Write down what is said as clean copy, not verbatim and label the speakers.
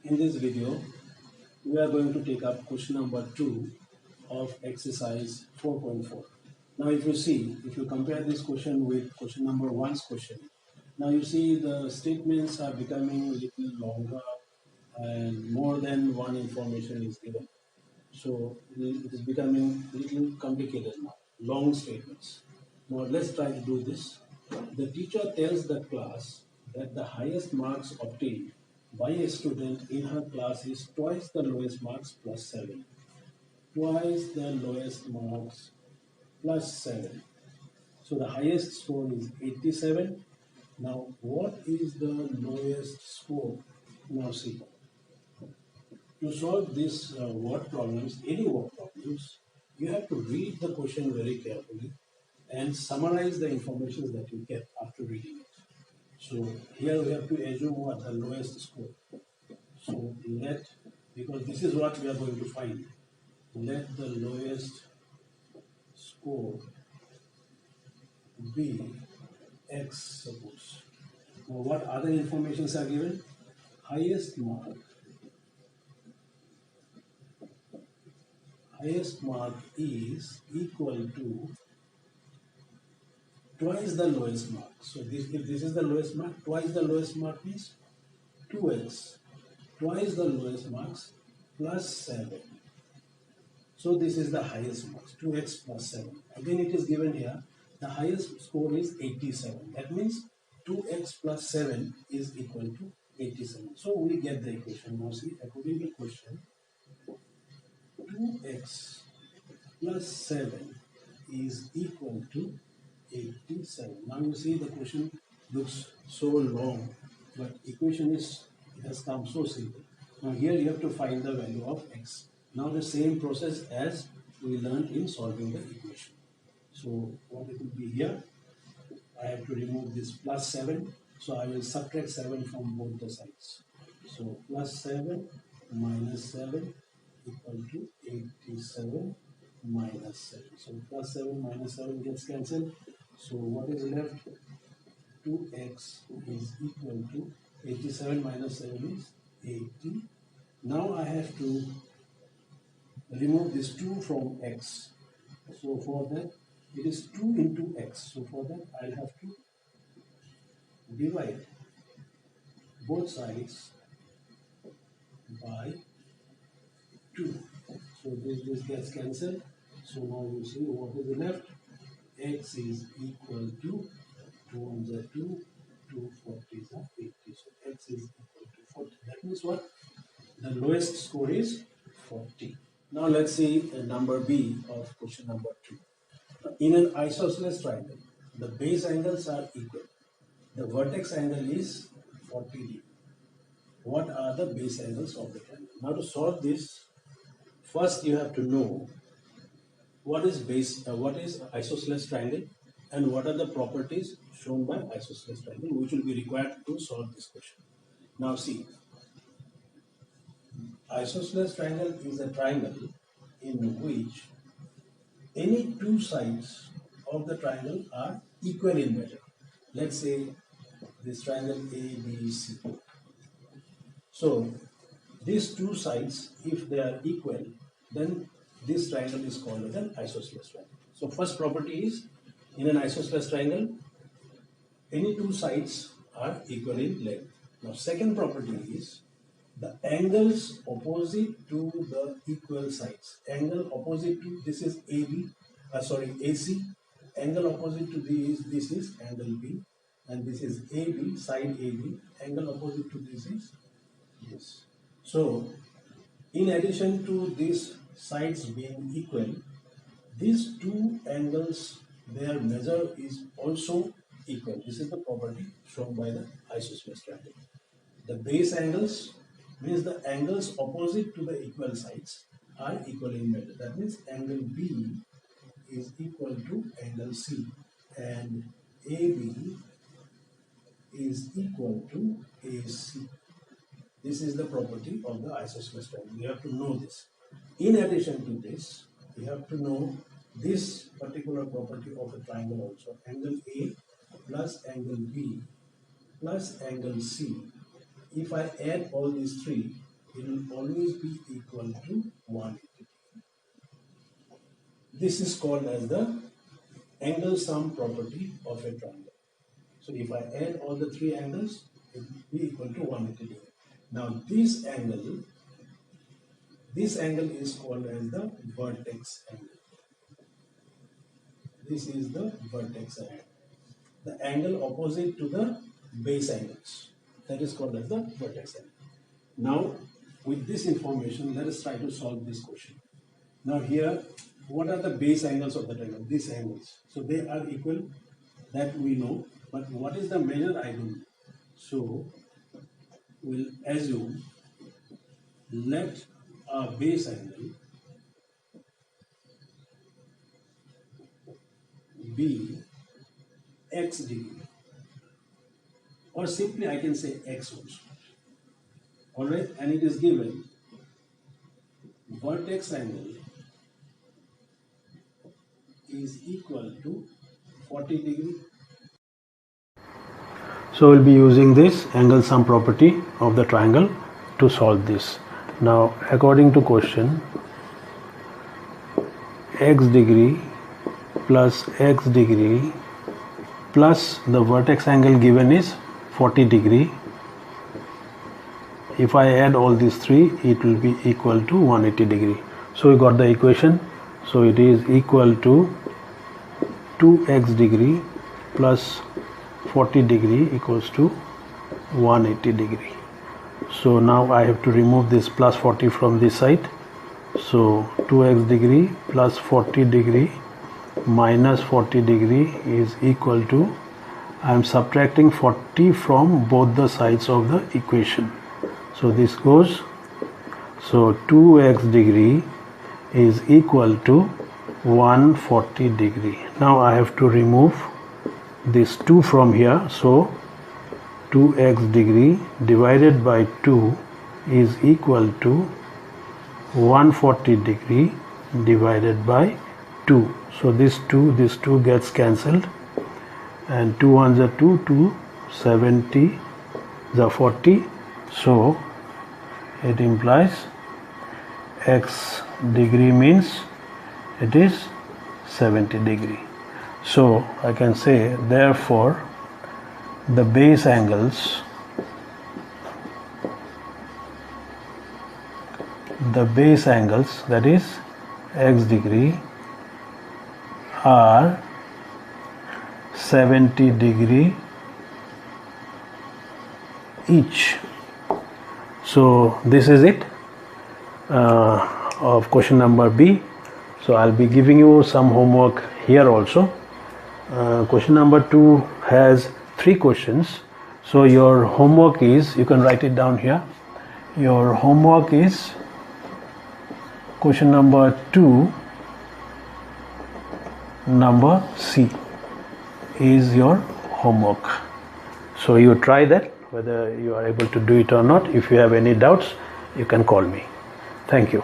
Speaker 1: In this video, we are going to take up question number 2 of exercise 4.4. Now if you see, if you compare this question with question number 1's question, now you see the statements are becoming a little longer and more than one information is given. So it is becoming a little complicated now, long statements. Now let's try to do this. The teacher tells the class that the highest marks obtained by a student in her class is twice the lowest marks plus 7. Twice the lowest marks plus 7. So the highest score is 87. Now what is the lowest score? Now see. To solve these word problems, any word problems, you have to read the question very carefully and summarize the information that you get after reading it. So here we have to assume what the lowest score. So because this is what we are going to find, let the lowest score be X, suppose. Now what other informations are given? Highest mark is equal to twice the lowest mark. So if this is the lowest mark, twice the lowest mark is 2x. Twice the lowest marks plus 7. So this is the highest marks, 2x plus 7. Again it is given here, the highest score is 87. That means 2x plus 7 is equal to 87. So we get the equation. Now see, according to the question, 2x plus 7 is equal to 87. Now you see the question looks so long, but equation has come so simple. Now here you have to find the value of x. Now the same process as we learned in solving the equation. So what it will be here, I have to remove this plus 7. So I will subtract 7 from both the sides. So plus 7 minus 7 equal to 87 minus 7. So plus 7 minus 7 gets cancelled. So what is left? 2x is equal to 87 minus 7 is 80. Now I have to remove this 2 from x. So for that, it is 2 into x. So for that, I'll have to divide both sides by 2. So this gets cancelled. So now you see what is left. X is equal to 2 on the 2, 2 40s are 80. So x is equal to 40. That means what? The lowest score is 40. Now let's see number B of question number 2. In an isosceles triangle, the base angles are equal. The vertex angle is 40 degree. What are the base angles of the triangle? Now to solve this, first you have to know what is isosceles triangle and what are the properties shown by isosceles triangle, which will be required to solve this question. Now see, isosceles triangle is a triangle in which any two sides of the triangle are equal in measure. Let's say this triangle ABC. So these two sides, if they are equal, then this triangle is called as an isosceles triangle. So first property is, in an isosceles triangle, any two sides are equal in length. Now second property is, the angles opposite to the equal sides. Angle opposite to this is AC. Angle opposite to this is angle B, and this is AB, side AB. Angle opposite to this is this. So in addition to these sides being equal, these two angles, their measure is also equal. This is the property shown by the isosceles triangle. The base angles means the angles opposite to the equal sides are equal in measure. That means angle B is equal to angle C, and AB is equal to AC. This is the property of the isosceles triangle. You have to know this. In addition to this, you have to know this particular property of a triangle also. Angle A plus angle B plus angle C. If I add all these three, it will always be equal to 180. This is called as the angle sum property of a triangle. So if I add all the three angles, it will be equal to 180 degree. Now this angle is called as the vertex angle. This is the vertex angle. The angle opposite to the base angles. That is called as the vertex angle. Now with this information, let us try to solve this question. Now here, what are the base angles of the triangle? These angles. So they are equal, that we know. But what is the measure? I don't know. So we'll assume, let a base angle be x degree, or simply I can say x also. Alright, and it is given vertex angle is equal to 40 degree. So we'll be using this angle sum property of the triangle to solve this. Now according to question, x degree plus x degree plus the vertex angle given is 40 degree. If I add all these three, it will be equal to 180 degree. So we got the equation. So it is equal to 2x degree plus 40 degree equals to 180 degree. So now I have to remove this plus 40 from this side. So 2x degree plus 40 degree minus 40 degree is equal to, I am subtracting 40 from both the sides of the equation. So this goes, so 2x degree is equal to 140 degree. Now I have to remove this 2 from here. So 2x degree divided by 2 is equal to 140 degree divided by 2. So this 2 gets cancelled, and 2 ones are 2, 2 70 the 40. So it implies x degree means it is 70 degree. So I can say, therefore the base angles that is x degree are 70 degree each. So this is it of question number B. So I'll be giving you some homework here also. Question number 2 has 3 questions. So your homework is, you can write it down here. Your homework is question number 2, number C is your homework. So you try that, whether you are able to do it or not. If you have any doubts, you can call me. Thank you.